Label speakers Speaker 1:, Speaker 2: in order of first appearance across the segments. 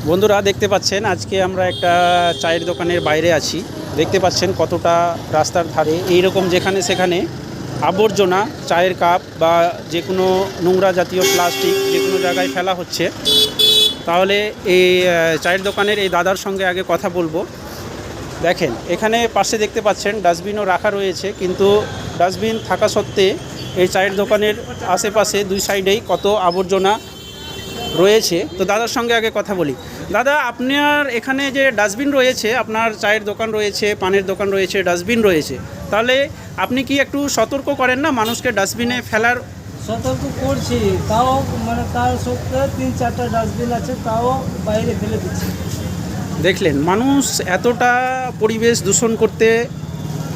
Speaker 1: বন্ধুরা দেখতে পাচ্ছেন আজকে আমরা একটা চায়ের দোকানের বাইরে আছি। দেখতে পাচ্ছেন কতটা রাস্তার ধারে এইরকম যেখানে সেখানে আবর্জনা, চায়ের কাপ বা যে কোনো নোংরা জাতীয় প্লাস্টিক যে কোনো জায়গায় ফেলা হচ্ছে। তাহলে এই চায়ের দোকানের এই দাদার সঙ্গে আগে কথা বলবো। দেখেন এখানে পাশে দেখতে পাচ্ছেন ডাস্টবিনও রাখা রয়েছে, কিন্তু ডাস্টবিন থাকা সত্ত্বে এই চায়ের দোকানের আশেপাশে দুই সাইডেই কত আবর্জনা রয়েছে। তো দাদার সঙ্গে আগে কথা বলি। দাদা, আপনার এখানে যে ডাস্টবিন রয়েছে, আপনার চায়ের দোকান রয়েছে, পানের দোকান রয়েছে, ডাস্টবিন রয়েছে, তাহলে আপনি কি একটু সতর্ক করেন না মানুষকে ডাস্টবিনে ফেলার?
Speaker 2: সতর্ক করছি, তাও মানে তার সত্ত্বেও 3-4টা ডাস্টবিন আছে, তাও বাইরে ফেলে দিচ্ছি।
Speaker 1: দেখলেন মানুষ এতটা পরিবেশ দূষণ করতে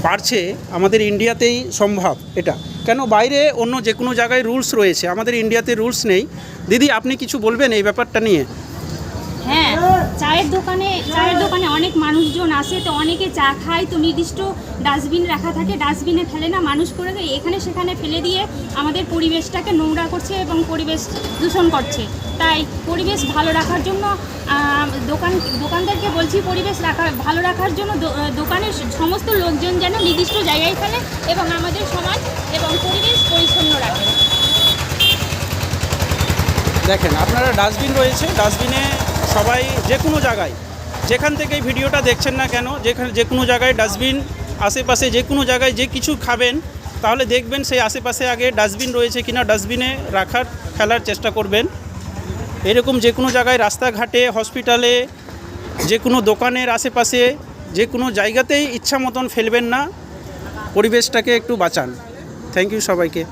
Speaker 1: পারছে, আমাদের ইন্ডিয়াতেই সম্ভব এটা। কেন বাইরে অন্য যে কোনো জায়গায় রুলস রয়েছে, আমাদের ইন্ডিয়াতে রুলস নেই। দিদি, আপনি কিছু বলবেন এই ব্যাপারটা নিয়ে?
Speaker 3: হ্যাঁ, চায়ের দোকানে অনেক মানুষজন আসে, তো অনেকে চা খায়, তো নির্দিষ্ট ডাস্টবিন রাখা থাকে, ডাস্টবিনে ফেলে না, মানুষ করে এখানে সেখানে ফেলে দিয়ে আমাদের পরিবেশটাকে নোংরা করছে এবং পরিবেশ দূষণ করছে। তাই পরিবেশ ভালো রাখার জন্য দোকানদারকে বলছি, পরিবেশ ভালো রাখার জন্য দোকানের সমস্ত লোকজন যেন নির্দিষ্ট জায়গায় ফেলে এবং আমাদের সমাজ এবং পরিবেশ পরিচ্ছন্ন রাখে।
Speaker 1: দেখেন আপনারা ডাস্টবিন রয়েছে, ডাস্টবিনে সবাই যে কোনো জায়গায়, যেখান থেকে এই ভিডিওটা দেখছেন না কেন, যে কোনো জায়গায় ডাস্টবিন, আশেপাশে যে কোনো জায়গায় যে কিছু খাবেন তাহলে দেখবেন সেই আশেপাশে আগে ডাস্টবিন রয়েছে কিনা, ডাস্টবিনে ফেলার চেষ্টা করবেন। এরকম যে কোনো জায়গায়, রাস্তাঘাটে, হসপিটালে, যে কোনো দোকানের আশেপাশে, যে কোনো জায়গাতেই ইচ্ছা মতন ফেলবেন না, পরিবেশটাকে একটু বাঁচান। থ্যাংক ইউ সবাইকে।